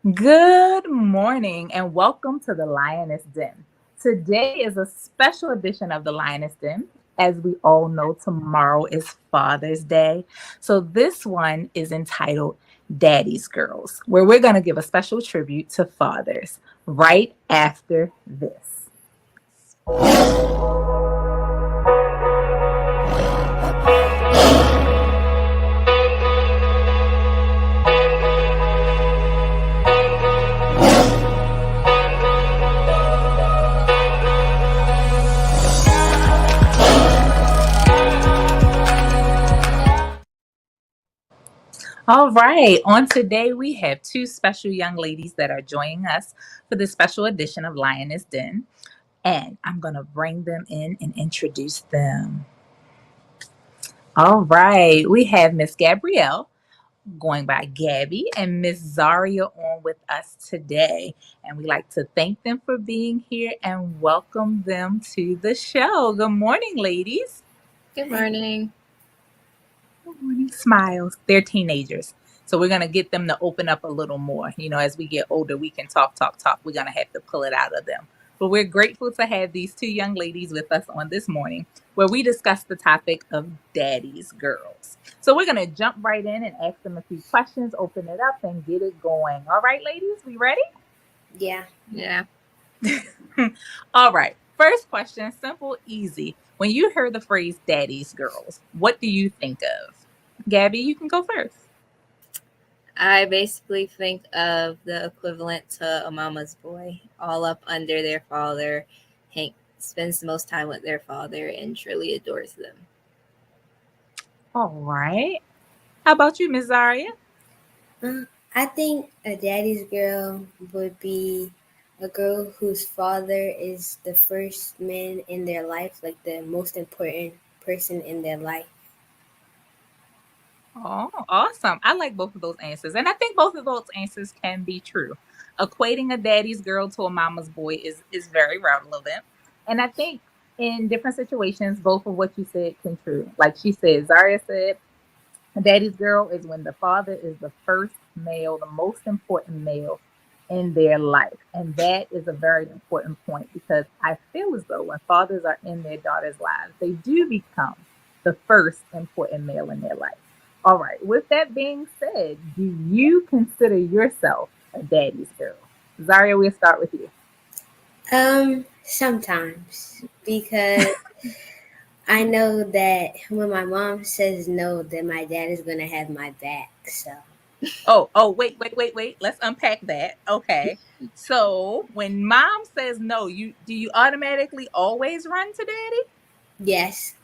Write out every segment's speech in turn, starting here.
Good morning and welcome to the Lioness Den. Today is a special edition of the Lioness Den. As we all know, tomorrow is Father's Day. So this one is entitled Daddy's Girls, where we're going to give a special tribute to fathers right after this. All right. On today, we have two special young ladies that are joining us for this special edition of Lioness Den. And I'm going to bring them in and introduce them. All right. We have Miss Gabrielle going by Gabby and Miss Zarea on with us today. And we like to thank them for being here and welcome them to the show. Good morning, ladies. Good morning. Good morning. Smiles. They're teenagers. So we're going to get them to open up a little more. You know, as we get older, we can talk. We're going to have to pull it out of them. But we're grateful to have these two young ladies with us on this morning where we discuss the topic of daddy's girls. So we're going to jump right in and ask them a few questions, open it up, and get it going. All right, ladies, we ready? Yeah. All right. First question, simple, easy. When you hear the phrase daddy's girls, what do you think of? Gabby, you can go first. I basically think of the equivalent to a mama's boy, all up under their father. Hank spends the most time with their father and truly adores them. All right. How about you, Miss Zaria? I think a daddy's girl would be a girl whose father is the first man in their life, like the most important person in their life. Oh, awesome. I like both of those answers. And I think both of those answers can be true. Equating a daddy's girl to a mama's boy is very relevant. And I think in different situations, both of what you said can true. Like she said, Zaria said, a daddy's girl is when the father is the first male, the most important male in their life. And that is a very important point because I feel as though when fathers are in their daughters' lives, they do become the first important male in their life. All right. With that being said, do you consider yourself a daddy's girl? Zaria, we'll start with you. Sometimes because I know that when my mom says no, then my dad is gonna have my back. So Wait. Let's unpack that. Okay. So when mom says no, you automatically always run to daddy? yes,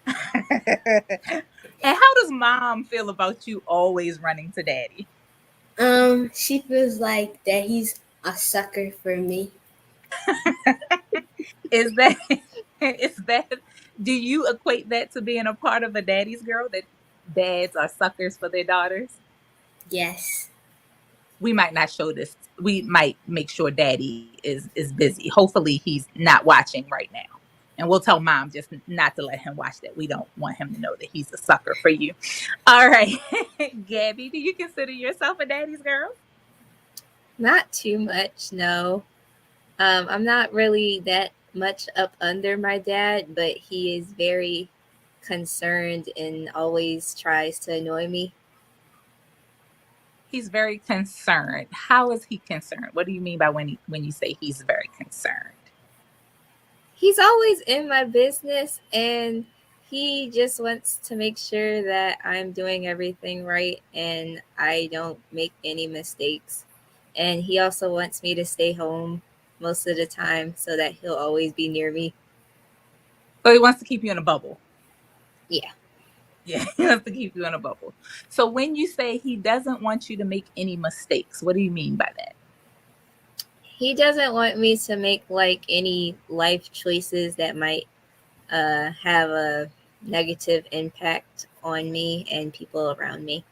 And how does mom feel about you always running to daddy? she feels like that he's a sucker for me. Is that is that do you equate that to being a part of a daddy's girl that dads are suckers for their daughters? Yes. We might not show this. We might make sure daddy is busy. Hopefully he's not watching right now. And we'll tell mom just not to let him watch that. We don't want him to know that he's a sucker for you. All right. Gabby, do you consider yourself a daddy's girl? Not too much, no. I'm not really that much up under my dad, but he is very concerned and always tries to annoy me. He's very concerned. How is he concerned? What do you mean by when you say he's very concerned? He's always in my business and he just wants to make sure that I'm doing everything right and I don't make any mistakes. And he also wants me to stay home most of the time so that he'll always be near me. So he wants to keep you in a bubble. Yeah. Yeah, he wants to keep you in a bubble. So when you say he doesn't want you to make any mistakes, what do you mean by that? He doesn't want me to make like any life choices that might have a negative impact on me and people around me.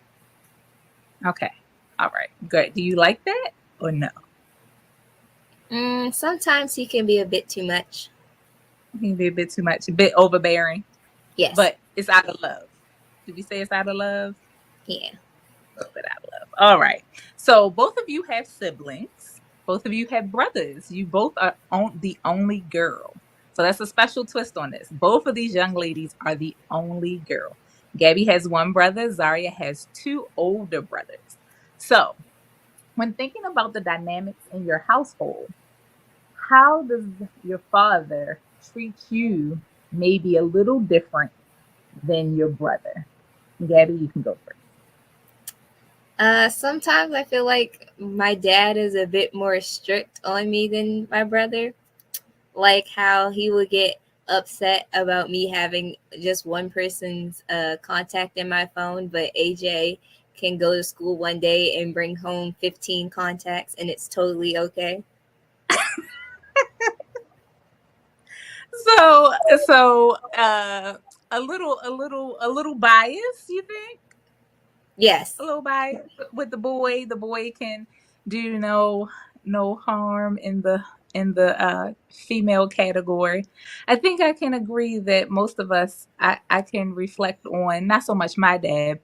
Okay. All right. Good. Do you like that or no? Sometimes he can be a bit too much. He can be a bit too much, a bit overbearing, Yes. but it's out of love. Did we say it's out of love? Yeah. A little bit out of love. All right. So both of you have siblings. Both of you have brothers. You both are the only girl. So that's a special twist on this. Both of these young ladies are the only girl. Gabby has one brother. Zaria has two older brothers. So when thinking about the dynamics in your household, how does your father treat you maybe a little different than your brother? Gabby, you can go first. Sometimes I feel like my dad is a bit more strict on me than my brother. Like how he would get upset about me having just one person's contact in my phone, but AJ can go to school one day and bring home 15 contacts and it's totally okay. So a little bias, you think? A Yes. little bias with the boy. The boy can do no harm in the female category. I think I can agree that most of us, I can reflect on not so much my dad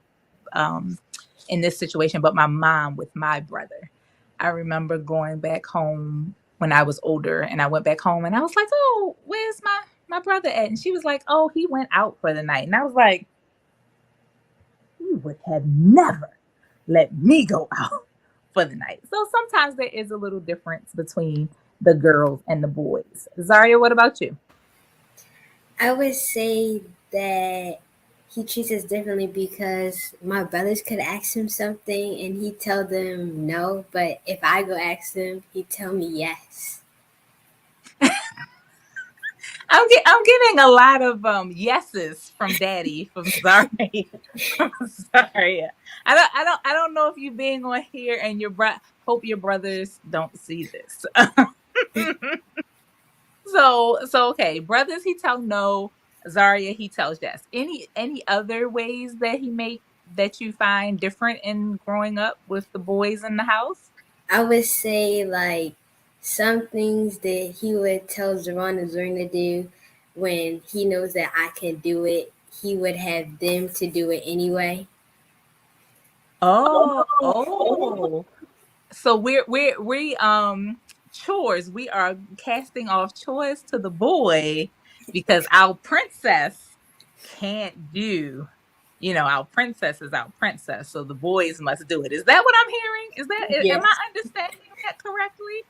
in this situation, but my mom with my brother. I remember going back home when I was older, and I went back home, and I was like, "Oh, where's my brother at?" And she was like, "Oh, he went out for the night." And I was like, "You would have never let me go out for the night." So sometimes there is a little difference between the girls and the boys. Zaria, what about you? I would say that he treats us differently because my brothers could ask him something and he tell them no, but if I go ask him, he tell me yes. I'm getting a lot of yeses from Daddy, from Zaria, from Zaria. I don't know if you being on here and hope your brothers don't see this. So okay, brothers he tell no, Zaria he tells yes. Any other ways that he make that you find different in growing up with the boys in the house? I would say like some things that he would tell Zeron and Zorin to do when he knows that I can do it, he would have them to do it anyway. Oh. So we chores. We are casting off chores to the boy because our princess can't do. Our princess is our princess, so the boys must do it. Is that what I'm hearing? Am I Yes. understanding that correctly?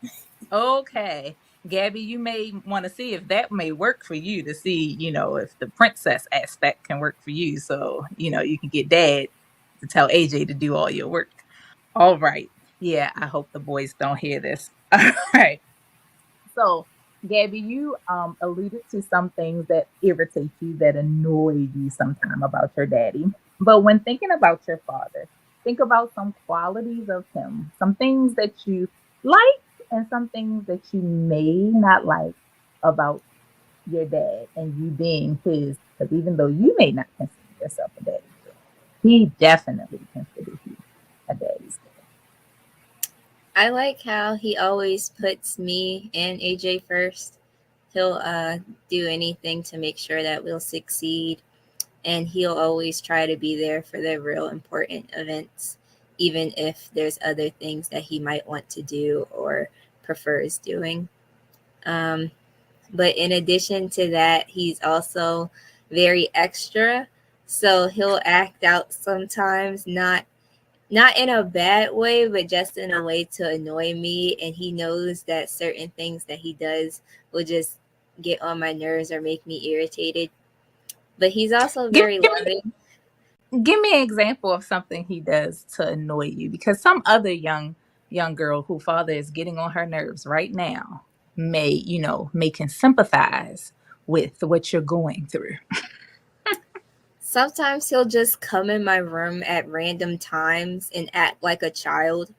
Okay. Gabby, you may want to see if that may work for you to see, if the princess aspect can work for you. So, you can get dad to tell AJ to do all your work. All right. Yeah, I hope the boys don't hear this. All right. So, Gabby, you alluded to some things that irritate you, that annoy you sometime about your daddy. But when thinking about your father, think about some qualities of him, some things that you like and some things that you may not like about your dad and you being his. Because even though you may not consider yourself a daddy's girl, he definitely considers you a daddy's girl. I like how he always puts me and AJ first. He'll do anything to make sure that we'll succeed, and he'll always try to be there for the real important events, even if there's other things that he might want to do or prefers doing. Um, but in addition to that, he's also very extra. So he'll act out sometimes, not in a bad way, but just in a way to annoy me. And he knows that certain things that he does will just get on my nerves or make me irritated. But he's also Give, very give me loving. give me an example of something he does to annoy you, because some other young girl who father is getting on her nerves right now may can sympathize with what you're going through. Sometimes he'll just come in my room at random times and act like a child.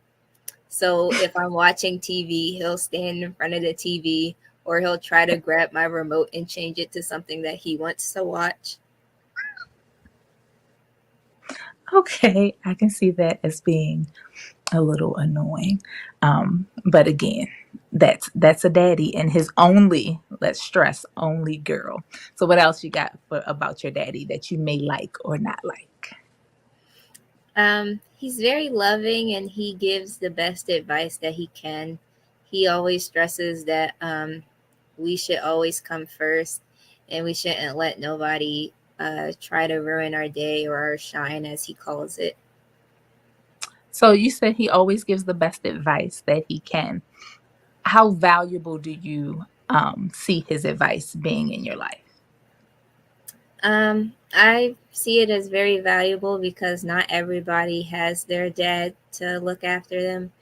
So if I'm watching TV, he'll stand in front of the TV or he'll try to grab my remote and change it to something that he wants to watch. Okay, I can see that as being a little annoying. But again, that's a daddy and his only, let's stress, only girl. So what else you got about your daddy that you may like or not like? He's very loving and he gives the best advice that he can. He always stresses that we should always come first and we shouldn't let nobody try to ruin our day or our shine, as he calls it. So you said he always gives the best advice that he can. How valuable do you see his advice being in your life? I see it as very valuable because not everybody has their dad to look after them,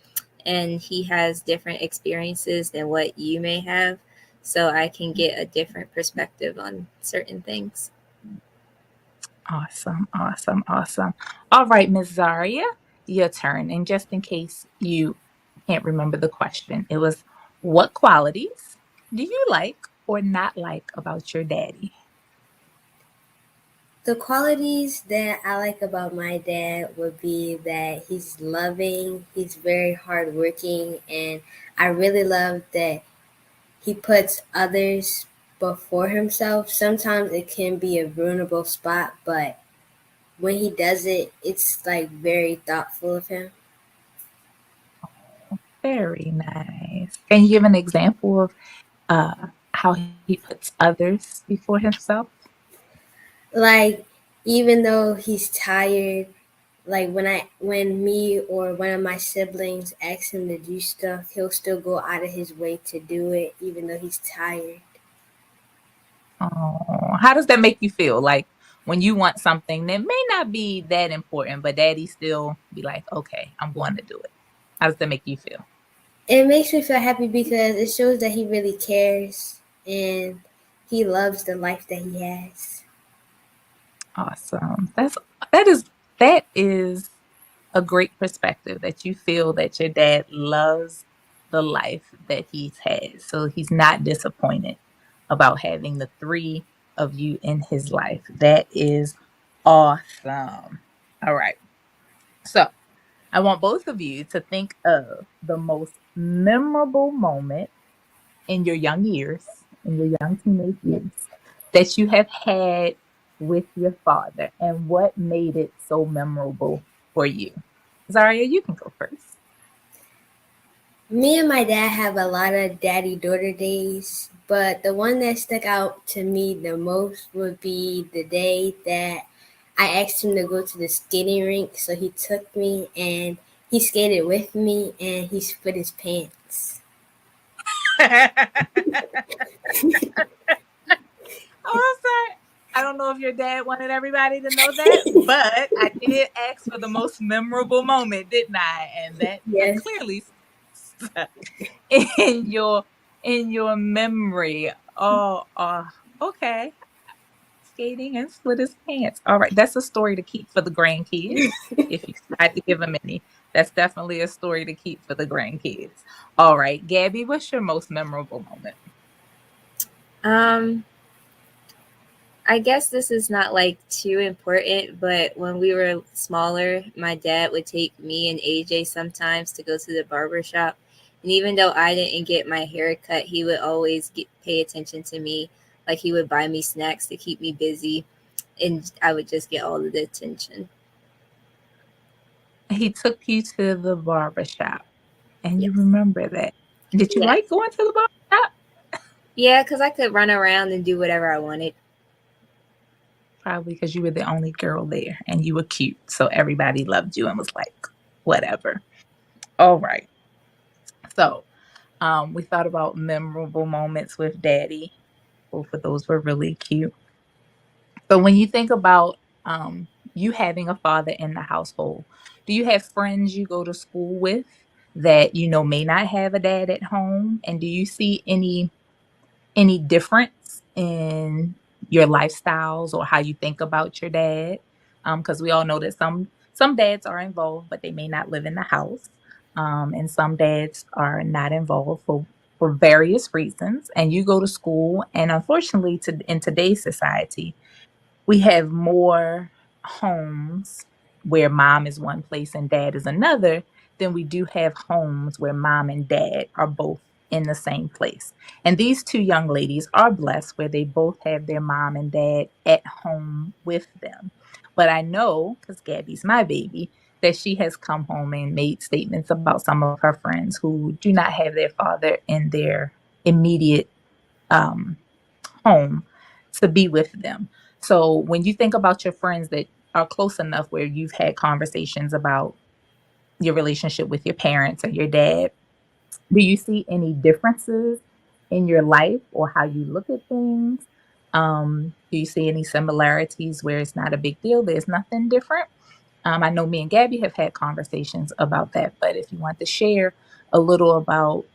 and he has different experiences than what you may have. So I can get a different perspective on certain things. Awesome, awesome, awesome. All right, Miss Zaria, your turn. And just in case you can't remember the question, it was, what qualities do you like or not like about your daddy? The qualities that I like about my dad would be that he's loving, he's very hardworking, and I really love that he puts others before himself. Sometimes it can be a vulnerable spot, but when he does it, it's like very thoughtful of him. Very nice. Can you give an example of how he puts others before himself? Like even though he's tired, like when me or one of my siblings ask him to do stuff, he'll still go out of his way to do it even though he's tired. Oh, how does that make you feel? Like when you want something that may not be that important, but daddy still be like, okay, I'm going to do it. How does that make you feel? It makes me feel happy because it shows that he really cares and he loves the life that he has. Awesome. That is that is a great perspective that you feel that your dad loves the life that he's had. So he's not disappointed about having the three of you in his life. That is awesome. All right. So I want both of you to think of the most memorable moment in your young years, in your young teenage years, that you have had with your father and what made it so memorable for you. Zaria, you can go first. Me and my dad have a lot of daddy daughter days, but the one that stuck out to me the most would be the day that I asked him to go to the skating rink. So he took me and he skated with me and he split his pants. Oh, I'm sorry. I don't know if your dad wanted everybody to know that, but I did ask for the most memorable moment, didn't I? And that Yes. clearly stuck in your memory. Oh, okay. Skating and split his pants. All right, that's a story to keep for the grandkids. If you decide to give them any, that's definitely a story to keep for the grandkids. All right, Gabby, what's your most memorable moment? Um, I guess this is not like too important, but when we were smaller, my dad would take me and AJ sometimes to go to the barber shop. And even though I didn't get my hair cut, he would always pay attention to me. Like he would buy me snacks to keep me busy, and I would just get all of the attention. He took you to the barber shop, and you Yes. remember that. Did you Yeah. like going to the barber shop? Yeah, because I could run around and do whatever I wanted. Probably because you were the only girl there and you were cute. So everybody loved you and was like, whatever. All right. So we thought about memorable moments with daddy. Both of those were really cute. So when you think about you having a father in the household, do you have friends you go to school with that you know may not have a dad at home? And do you see any difference in your lifestyles or how you think about your dad? Because we all know that some dads are involved, but they may not live in the house, and some dads are not involved for various reasons. And you go to school, and unfortunately, in today's society, we have more homes where mom is one place and dad is another than we do have homes where mom and dad are both in the same place. And these two young ladies are blessed where they both have their mom and dad at home with them. But I know, because Gabby's my baby, that she has come home and made statements about some of her friends who do not have their father in their immediate um, home to be with them. So when you think about your friends that are close enough where you've had conversations about your relationship with your parents or your dad, do you see any differences in your life or how you look at things? Do you see any similarities where it's not a big deal? There's nothing different. I know me and Gabby have had conversations about that, but if you want to share a little about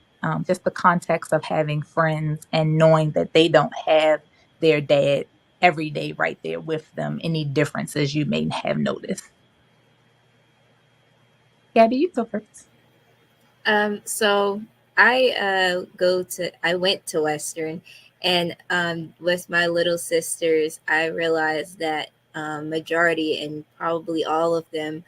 just the context of having friends and knowing that they don't have their dad every day right there with them, any differences you may have noticed. Gabby, you go first. So I went to Western, and with my little sisters, I realized that majority and probably all of them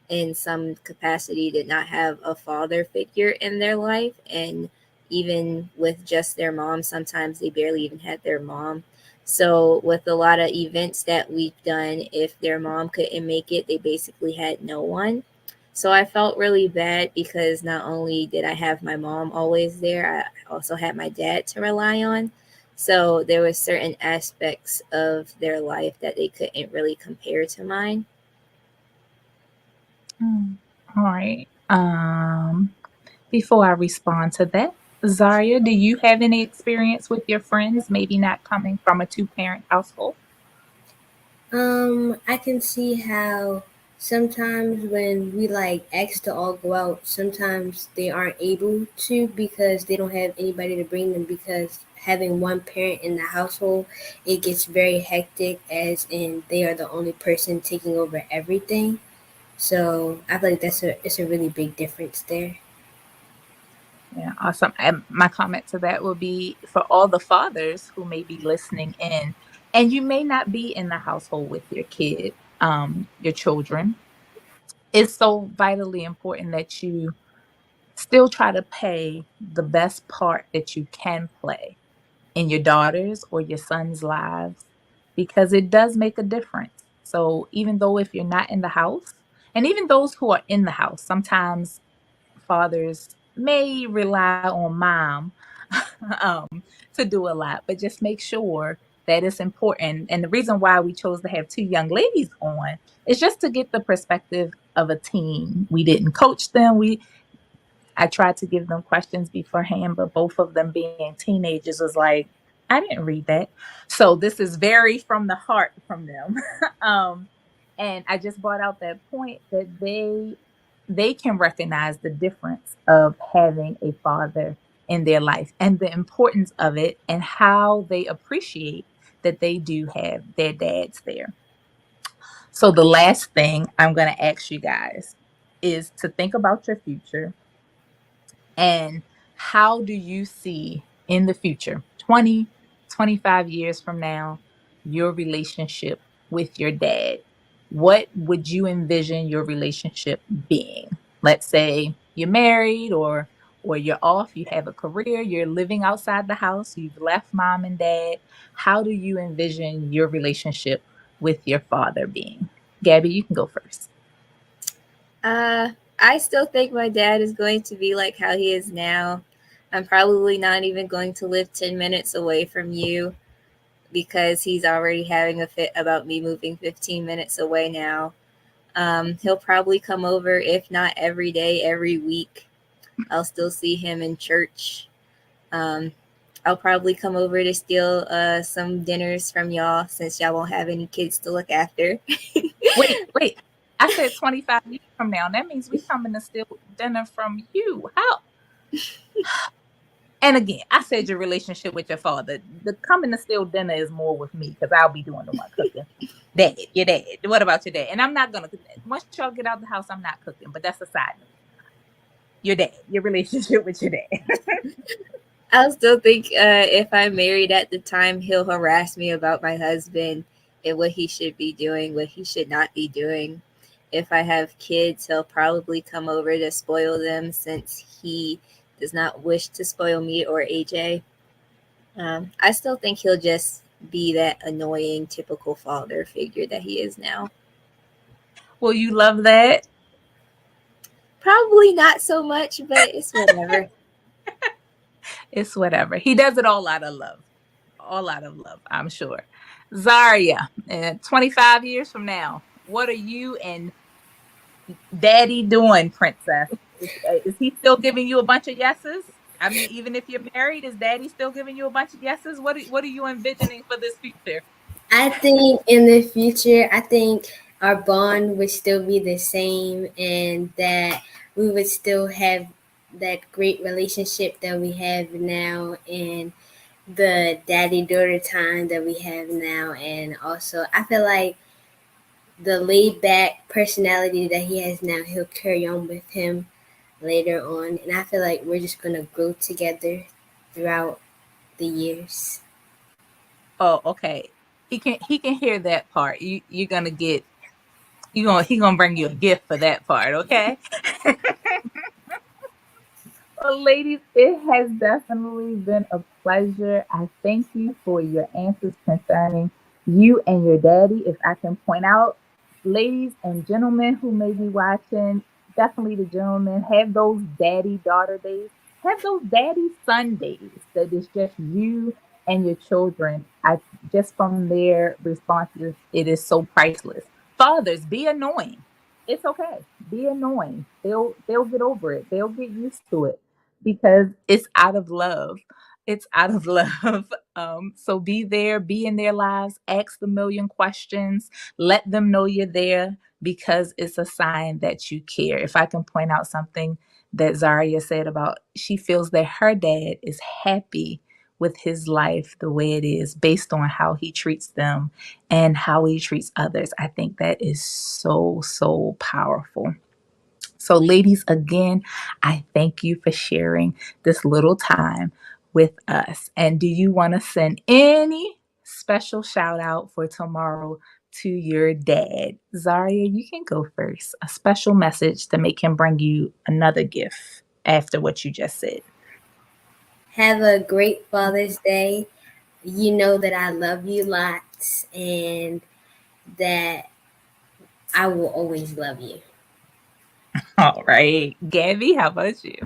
in some capacity did not have a father figure in their life, and even with just their mom, sometimes they barely even had their mom. So with a lot of events that we've done, if their mom couldn't make it, they basically had no one. So I felt really bad because not only did I have my mom always there, I also had my dad to rely on. So there were certain aspects of their life that they couldn't really compare to mine. Mm. All right. Before I respond to that, Zaria, do you have any experience with your friends, maybe not coming from a two-parent household? I can see how sometimes when we like ask to all go out, sometimes they aren't able to because they don't have anybody to bring them because having one parent in the household, it gets very hectic as in they are the only person taking over everything. So I feel like it's a really big difference there. Yeah, awesome. And my comment to that will be for all the fathers who may be listening in, and you may not be in the household with your kid, your children. It's so vitally important that you still try to play the best part that you can play in your daughters or your sons' lives because it does make a difference. So even though if you're not in the house, and even those who are in the house, sometimes fathers may rely on mom um, to do a lot, but just make sure that it's important. And the reason why we chose to have two young ladies on is just to get the perspective of a team. We didn't coach them. I tried to give them questions beforehand, but both of them being teenagers was like, I didn't read that. So this is very from the heart from them. um, and I just brought out that point that they can recognize the difference of having a father in their life and the importance of it and how they appreciate that they do have their dads there. So the last thing I'm going to ask you guys is to think about your future and how do you see in the future, 20, 25 years from now, your relationship with your dad? What would you envision your relationship being? Let's say you're married or you're off, you have a career, you're living outside the house, you've left mom and dad. How do you envision your relationship with your father being? Gabby, you can go first. Uh, I still think my dad is going to be like how he is now. I'm probably not even going to live 10 minutes away from you because he's already having a fit about me moving 15 minutes away now. He'll probably come over, if not every day, every week. I'll still see him in church. Um, I'll probably come over to steal some dinners from y'all since y'all won't have any kids to look after. Wait. I said 25 years from now. That means we coming to steal dinner from you. How? And again, I said your relationship with your father. The coming to steal dinner is more with me because I'll be doing the one cooking. Dad, your dad. What about your dad? And I'm not gonna. Once y'all get out the house, I'm not cooking. But that's a side note. Your dad, your relationship with your dad. I'll still think if I'm married at the time, he'll harass me about my husband and what he should be doing, what he should not be doing. If I have kids, he'll probably come over to spoil them since he does not wish to spoil me or AJ. I still think he'll just be that annoying, typical father figure that he is now. Well, you love that. Probably not so much, but it's whatever. It's whatever. He does it all out of love. All out of love, I'm sure. Zaria, 25 years from now, what are you and daddy doing, princess? Is he still giving you a bunch of yeses? I mean, even if you're married, is daddy still giving you a bunch of yeses? What are you envisioning for this future? I think in the future, I think our bond would still be the same and that we would still have that great relationship that we have now and the daddy daughter time that we have now. And also, I feel like the laid back personality that he has now, he'll carry on with him later on. And I feel like we're just going to grow together throughout the years. Oh, okay. He can hear that part. You're gonna get you gonna he gonna bring you a gift for that part, okay? Well, ladies, it has definitely been a pleasure. I thank you for your answers concerning you and your daddy. If I can point out, ladies and gentlemen who may be watching, definitely the gentlemen, have those daddy daughter days, have those daddy son days that is just you and your children. I just from their responses, it is so priceless. Fathers, be annoying. It's okay. Be annoying. They'll get over it. They'll get used to it because it's out of love. It's out of love. So be there, be in their lives, ask the million questions, let them know you're there because it's a sign that you care. If I can point out something that Zaria said about she feels that her dad is happy with his life the way it is based on how he treats them and how he treats others. I think that is so, so powerful. So, ladies, again, I thank you for sharing this little time with us. And do you want to send any special shout out for tomorrow to your dad? Zaria, you can go first. A special message to make him bring you another gift after what you just said. Have a great Father's Day. You know that I love you lots and that I will always love you. All right. Gabby, how about you?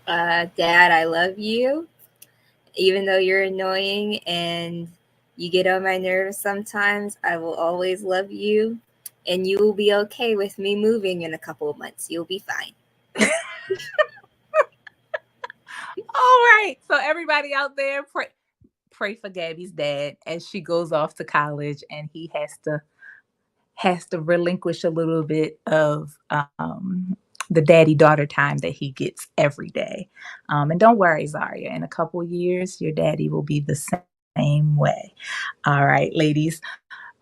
Dad, I love you. Even though you're annoying and you get on my nerves sometimes, I will always love you. And you will be okay with me moving in a couple of months. You'll be fine. All right. So, everybody out there, pray for Gabby's dad as she goes off to college and he has to relinquish a little bit of the daddy daughter time that he gets every day. And don't worry, Zaria, in a couple years, your daddy will be the same way. All right, ladies.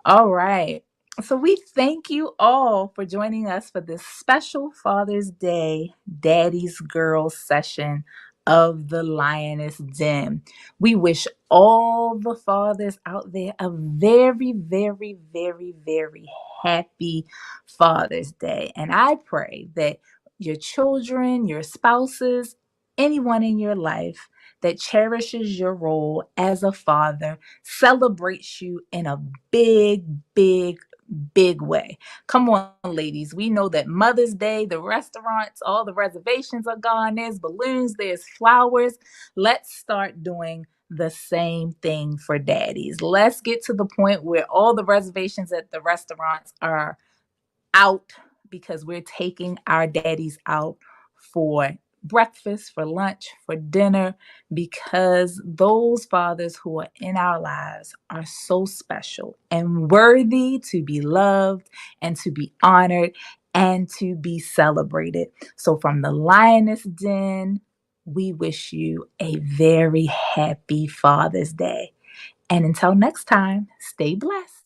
All right. So we thank you all for joining us for this special Father's Day Daddy's Girls session of the Lioness Den. We wish all the fathers out there a very, very, very, very happy Father's Day. And I pray that your children, your spouses, anyone in your life that cherishes your role as a father celebrates you in a big, big, big way. Come on, ladies. We know that Mother's Day, the restaurants, all the reservations are gone. There's balloons, there's flowers. Let's start doing the same thing for daddies. Let's get to the point where all the reservations at the restaurants are out because we're taking our daddies out for breakfast, for lunch, for dinner, because those fathers who are in our lives are so special and worthy to be loved and to be honored and to be celebrated. So, from the Lioness Den, we wish you a very happy Father's Day. And until next time, stay blessed.